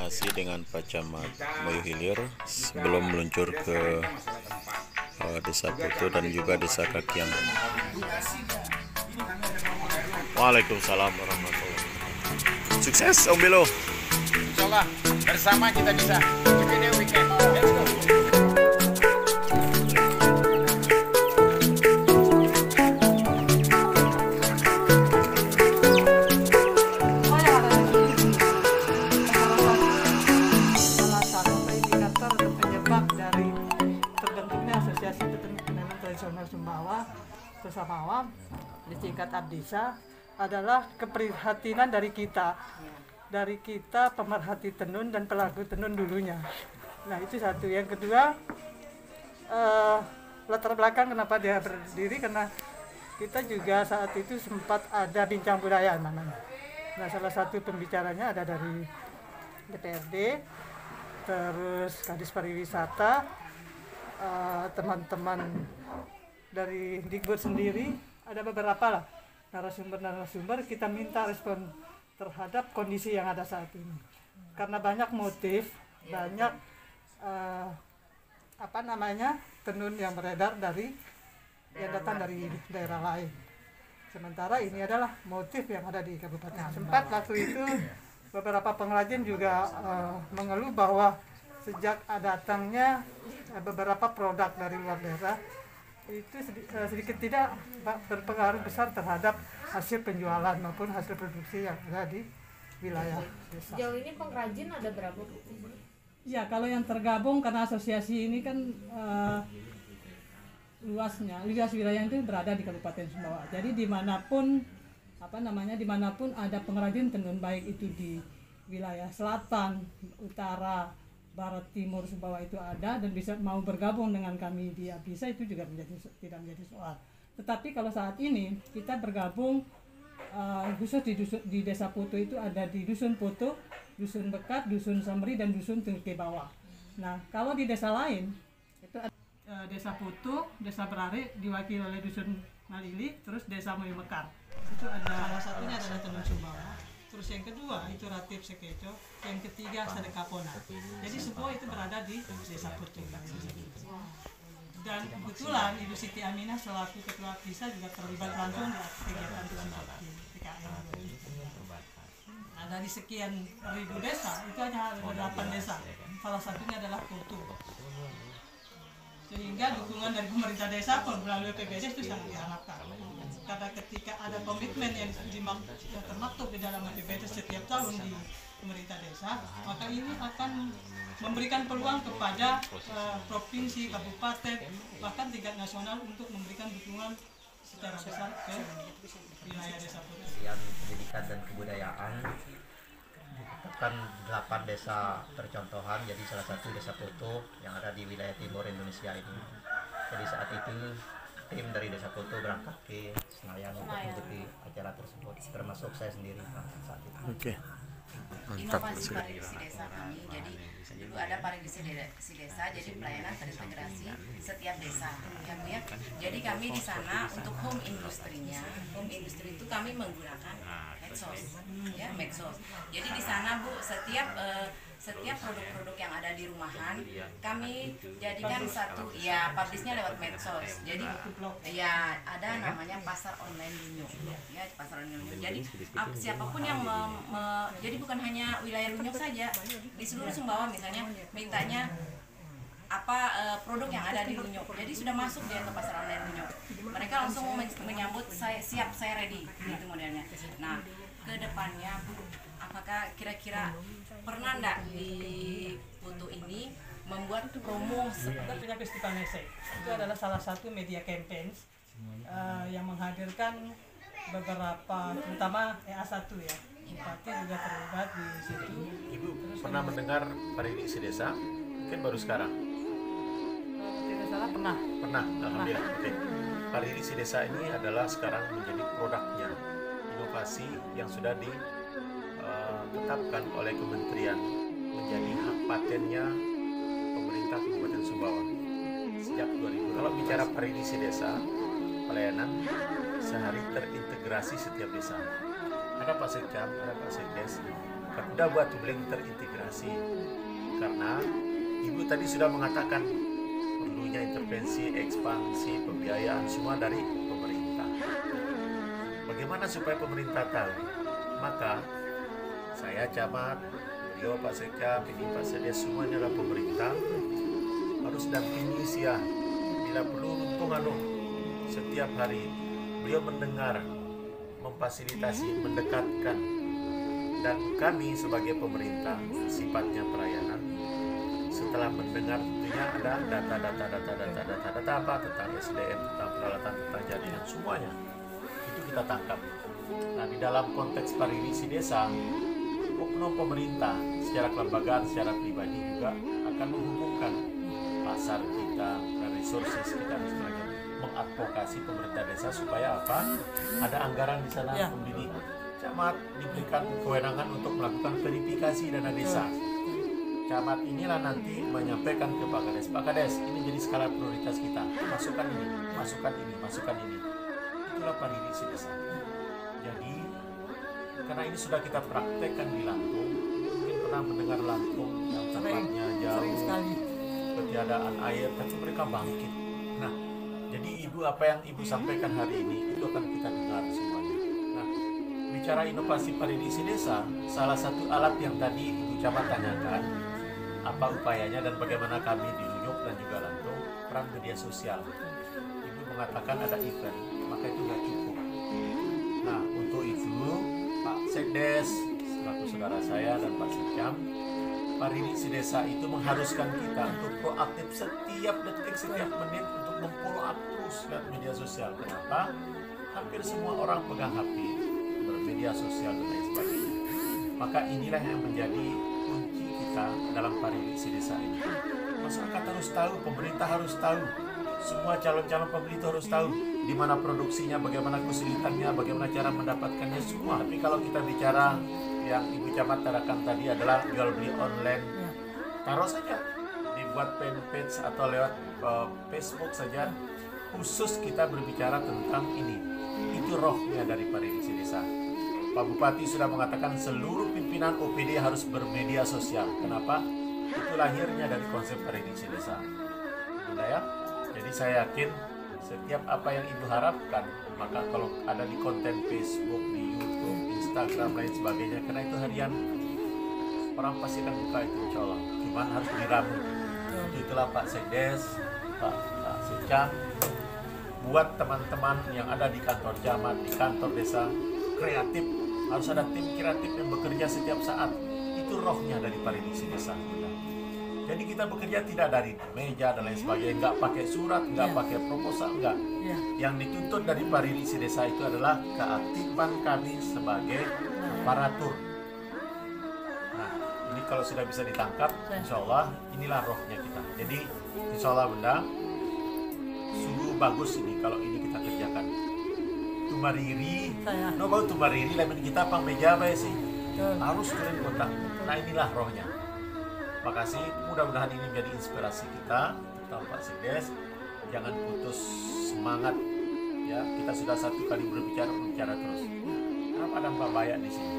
koordinasi dengan Pak Camat Moyo Hilir sebelum meluncur ke Desa Putu dan juga Desa Kakian. Waalaikumsalam warahmatullahi wabarakatuh. Sukses Om Bilo. Insyaallah bersama kita bisa. Ini weekend. Let's go. Bersama Awam di tingkat Abdisa adalah keprihatinan dari kita pemerhati tenun dan pelaku tenun dulunya. Nah itu satu. Yang kedua, latar belakang kenapa dia berdiri, karena kita juga saat itu sempat ada bincang budaya namanya. Nah salah satu pembicaranya ada dari DPRD, terus Kadis Pariwisata, teman-teman dari Dikbud sendiri, ada beberapa lah narasumber kita minta respon terhadap kondisi yang ada saat ini, karena banyak motif, banyak tenun yang beredar yang datang dari daerah lain, sementara ini adalah motif yang ada di Kabupaten. Sempat waktu itu beberapa pengrajin juga mengeluh bahwa sejak datangnya beberapa produk dari luar daerah itu sedikit tidak berpengaruh besar terhadap hasil penjualan maupun hasil produksi yang ada di wilayah desa. Sejauh ini pengrajin ada berapa, Bu? Ya, kalau yang tergabung, karena asosiasi ini kan luas wilayah itu berada di Kabupaten Sumbawa. Jadi dimanapun ada pengrajin tenun, baik itu di wilayah selatan, utara, barat, timur Sumbawa itu ada, dan bisa mau bergabung dengan kami di Abdisa itu juga tidak menjadi soal. Tetapi kalau saat ini kita bergabung khusus di Desa Putu itu ada di Dusun Putu, Dusun Bekat, Dusun Samri, dan Dusun Tengke Bawah. Nah kalau di desa lain itu ada Desa Putu, Desa Berari diwakili oleh Dusun Malili, terus Desa Moyo Mekar. Itu ada salah satunya adalah tenun Sumbawa. Terus yang kedua itu Ratip Sekeco, yang ketiga Sedekapona. Jadi semua itu berada di Desa Putu. Dan kebetulan Ibu Siti Aminah selaku Ketua Abdisa juga terlibat langsung di kegiatan di PKM. Nah dari sekian ribu desa itu hanya ada 8 desa, salah satunya adalah Putu. Sehingga dukungan dari pemerintah desa melalui PBD itu sangat diharapkan. Karena ketika ada komitmen yang termaktub di dalam PBD setiap tahun di pemerintah desa, maka ini akan memberikan peluang kepada provinsi, kabupaten, bahkan tingkat nasional untuk memberikan dukungan secara besar ke wilayah desa Putu. Pendidikan dan kebudayaan ditetapkan 8 desa tercontohan, jadi salah satu Desa Putu yang ada di wilayah timur Indonesia ini. Jadi saat itu tim dari Desa Putu berangkat ke Senayan untuk mengikuti acara tersebut, termasuk saya sendiri saat itu. Oke. Mantap. Inovasi pariwisata desa kami, jadi dulu ada pariwisata desa, jadi pelayanan terintegrasi setiap desa, ya Bu ya. Jadi kami di sana untuk home industrinya, home industri itu kami menggunakan medsos. Jadi di sana Bu, setiap produk-produk yang ada di rumahan kami jadikan satu, ya publishnya lewat medsos. Jadi ya ada namanya pasar online Lunyo, ya pasar online Lunyo. Jadi siapapun yang jadi bukan hanya wilayah Lunyo saja, di seluruh Sumbawa misalnya mintanya produk yang ada di Lunyo, jadi sudah masuk dia ke pasar online Lunyo. Mereka langsung menyambut, saya ready, gitu modelnya. Nah ke depannya Bu, apakah kira-kira pernah enggak di Putu ini membuat promo seperti Festival Nesek? Itu adalah salah satu media campaign yang menghadirkan beberapa, terutama EA1 ya. Bupati juga terlibat di situ. Ibu pernah mendengar pariwisata desa? Mungkin baru sekarang. Tidak salah, pernah. Alhamdulillah. Oke. Pariwisata desa ini adalah sekarang menjadi produknya, inovasi yang sudah ditetapkan oleh kementerian menjadi hak patennya pemerintah Kabupaten Sumbawa sejak 2000. Kalau bicara pariwisata desa, pelayanan sehari terintegrasi setiap desa. Ada Pak Sekam, ada Pak Sekdes, Garuda Batu Beling terintegrasi. Karena Ibu tadi sudah mengatakan perlunya intervensi, ekspansi, pembiayaan semua dari pemerintah. Bagaimana supaya pemerintah tahu? Maka saya camat, beliau Pak Sekap, ini Pak Sedes, semuanya adalah pemerintah harus dampingi Sia. Bila perlu setiap hari beliau mendengar, memfasilitasi, mendekatkan, dan kami sebagai pemerintah sifatnya pelayanan. Setelah mendengar tentunya ada data apa tentang SDM, tentang peralatan, tentang jaringan, semuanya itu kita tangkap. Nah, di dalam konteks pariwisata desa, oknum pemerintah secara kelembagaan, secara pribadi juga akan menghubungkan pasar kita dan resources kita dan sebagainya, mengadvokasi pemerintah desa supaya apa? Ada anggaran di sana membidik. Camat diberikan kewenangan untuk melakukan verifikasi dana desa. Camat inilah nanti menyampaikan ke Pak Kades, Pak Kades, ini jadi skala prioritas kita. Masukkan ini, masukkan ini, masukkan ini. Itulah pariwisata desa. Jadi, karena ini sudah kita praktekkan di Lampung, mungkin pernah mendengar Lampung yang tempatnya jauh, ketiadaan air, tapi mereka bangkit. Nah, jadi Ibu, apa yang Ibu sampaikan hari ini, itu akan kita dengar semuanya. Nah, bicara inovasi pariwisata desa, salah satu alat yang tadi Ibu Camat tanyakan, apa upayanya dan bagaimana kami di Nuyuk dan juga Lampung, peran media sosial. Ibu mengatakan ada event, maka itu nggak cukup. Nah, untuk itu Pak Sekdes selaku saudara saya dan Pak Sikam, pariwisata desa itu mengharuskan kita untuk proaktif setiap detik, setiap menit untuk memfollow up terus lewat media sosial. Kenapa? Hampir semua orang pegang HP, bermedia sosial dan lain sebagainya. Maka inilah yang menjadi kunci kita dalam pariwisata desa ini. Masyarakat harus tahu, pemerintah harus tahu, semua calon-calon pembeli itu harus tahu di mana produksinya, bagaimana kesulitannya, bagaimana cara mendapatkannya semua. Tapi kalau kita bicara yang Ibu Camat tarakan tadi adalah jual beli online, taruh saja, dibuat fanpage atau lewat Facebook saja, khusus kita berbicara tentang ini. Itu rohnya dari pariwisata desa. Pak Bupati sudah mengatakan seluruh pimpinan OPD harus bermedia sosial. Kenapa? Itu lahirnya dari konsep pariwisata desa. Bunda ya. Jadi saya yakin setiap apa yang Ibu harapkan, maka kalau ada di konten Facebook, di YouTube, Instagram, lain sebagainya, karena itu harian, orang pasti akan buka itu insya Allah. Cuman harus diramu. Itulah Pak Sekdes, Pak Sikam, buat teman-teman yang ada di kantor camat, di kantor desa, kreatif, harus ada tim kreatif yang bekerja setiap saat. Itu rohnya dari pariwisata desa. Jadi kita bekerja tidak dari meja dan lain sebagainya, nggak pakai surat, nggak pakai proposal, nggak. Yang dituntut dari pariwisata desa itu adalah keaktifan kami sebagai aparatur. Nah, ini kalau sudah bisa ditangkap, insya Allah inilah rohnya kita. Jadi insya Allah Bunda, sungguh bagus ini kalau ini kita kerjakan. Tumariri, no bau tumariri, lain kita pang meja apa sih? Harus turun kota. Nah inilah rohnya. Makasih, mudah-mudahan ini menjadi inspirasi kita, terutama Pak Sekdes. Jangan putus semangat, ya. Kita sudah satu kali berbicara terus. Kenapa ada Mbak Bayak di sini?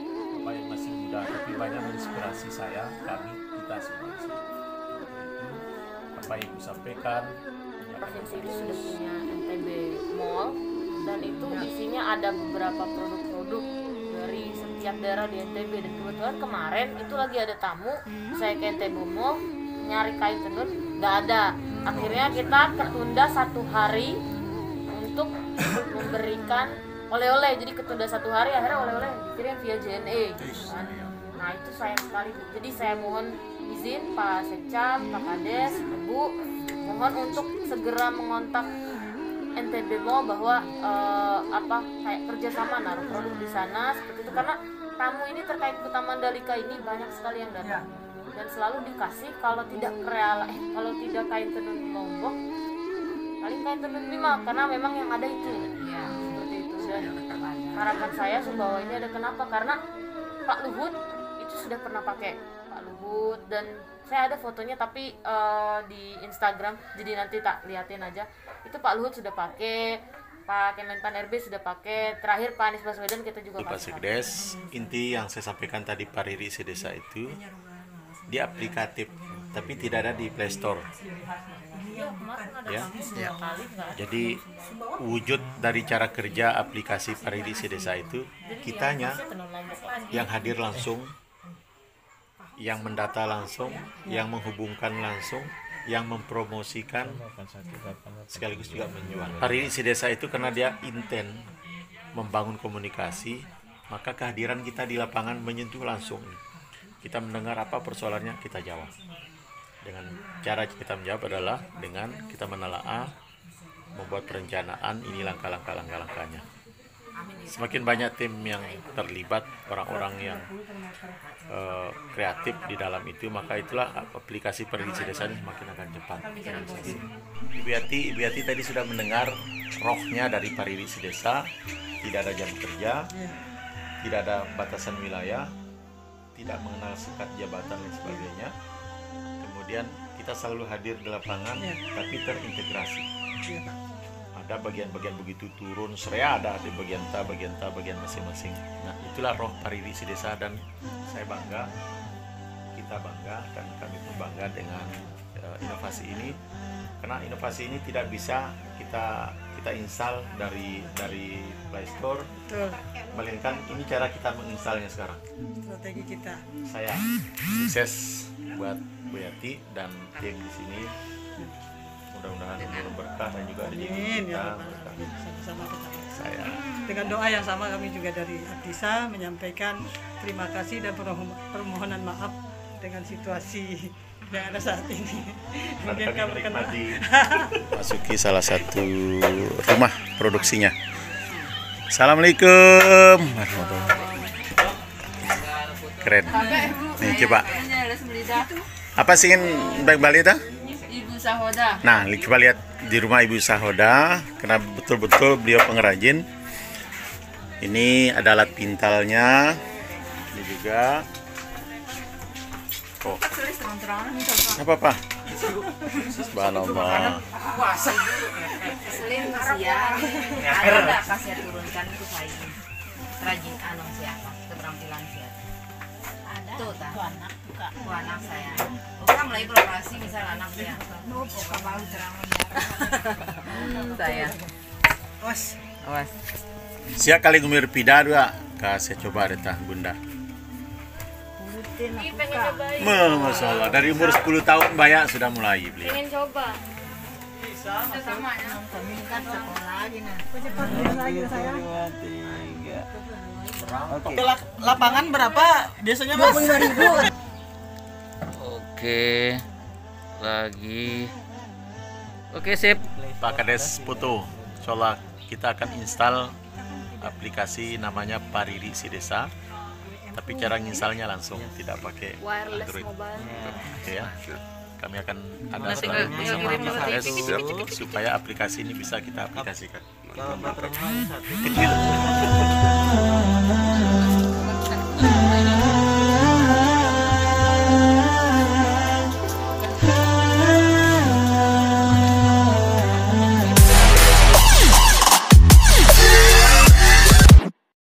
Mbak Bayak masih muda, tapi banyak menginspirasi saya, kami, kita semua di sini. Itu apa yang Ibu sampaikan. Provinsi ini sudah punya NTB Mall, dan itu isinya ada beberapa produk-produk dari setiap daerah di NTB. Dan kebetulan kemarin itu lagi ada tamu, saya ke NTB Mall nyari kain tenun, nggak ada. Akhirnya kita ketunda 1 hari untuk memberikan oleh-oleh. Jadi ketunda 1 hari, akhirnya oleh-oleh dikirim via JNE gitu kan. Nah itu sayang sekali Bu. Jadi saya mohon izin Pak Sekcam, Pak Kades, Ibu, mohon untuk segera mengontak NTB Mall bahwa kayak kerjasama naruh produk di sana seperti itu, karena tamu ini terkait Kuta Mandalika ini banyak sekali yang datang dan selalu dikasih kalau tidak kain tenun Lombok paling kain tenun Bima, karena memang yang ada itu seperti itu. Dan harapan saya bahwa ini ada kenapa, karena Pak Luhut itu sudah pernah pakai, Pak Luhut, dan saya ada fotonya tapi di Instagram, jadi nanti tak liatin aja. Itu Pak Luhut sudah pakai, Pak Kemenpan RB sudah pakai, terakhir Pak Anies Baswedan kita juga Pak kasih. Sekdes, inti yang saya sampaikan tadi Pariri Sidesa itu dia aplikatif, tapi tidak ada di Play Store. Iya, kemarin ada Ya. kami dua kali nggak ada. Jadi wujud dari cara kerja aplikasi Pariri Sidesa itu kitanya Tenun Lombok lagi. yang hadir langsung, yang mendata langsung, yang menghubungkan langsung, yang mempromosikan sekaligus juga menjual. Pariri Sidesa itu karena dia intent membangun komunikasi, maka kehadiran kita di lapangan menyentuh langsung. Kita mendengar apa persoalannya, kita jawab. Dengan cara kita menjawab adalah dengan kita menelaah, membuat perencanaan, ini langkah-langkahnya. Semakin banyak tim yang terlibat, orang-orang yang kreatif di dalam itu, maka itulah aplikasi Pariri Sidesa ini semakin akan cepat. Ibu Yati tadi sudah mendengar rohnya dari Pariri Sidesa, tidak ada jam kerja, tidak ada batasan wilayah, tidak mengenal sekat jabatan dan sebagainya. Kemudian kita selalu hadir di lapangan, tapi terintegrasi. Ada bagian-bagian begitu turun, Serea ada di bagian bagian masing-masing. Nah, itulah roh Pariri Sidesa, dan saya bangga, kita bangga, dan kami pun bangga dengan inovasi ini. Karena inovasi ini tidak bisa kita install dari Play Store, melainkan ini cara kita menginstalnya sekarang. Strategi kita. Saya sukses buat Bu Yati dan tim di sini. Mudah-mudahan umur berkah dan juga rezeki Amin kita ya Rabbal berkah. Alamin. Sama-sama kita. Saya Dengan doa yang sama kami juga dari Abdisa menyampaikan terima kasih dan permohonan maaf dengan situasi yang ada saat ini. Mungkin kami menikmati masuki salah satu rumah produksinya. Assalamualaikum warahmatullahi. Keren. Nih coba. Apa sih ingin balik itu? Ibu Sahoda. Nah, coba lihat di rumah Ibu Sahoda, karena betul-betul beliau pengrajin. Ini ada alat pintalnya. Ini juga. Oh. Apa? Subhanallah. Selin siang ada nggak kasih turunkan ke saya rajin anak siapa keterampilan siapa ada tuh tak anak saya bukan mulai beroperasi misal anak saya bukan baru terang saya awas Siap kali ngumir pida dua. Kasih coba retah Bunda. Ih, pengen cobain. Masya Allah, dari umur 10 tahun banyak sudah mulai beli. Pengen coba. Lapangan berapa? Biasanya Mas? Oke, lagi. Oke, sip. Pak Kades foto. Insya Allah kita akan install aplikasi namanya Pariri Sidesa. Tapi cara nginstalnya langsung, tidak pakai Wireless Android. mobile. Oke ya. Kami akan ada Nah, tinggal bersama kirim Pak Kades OTP. supaya aplikasi ini bisa kita aplikasikan. Kalau baterainya satu. Kecil.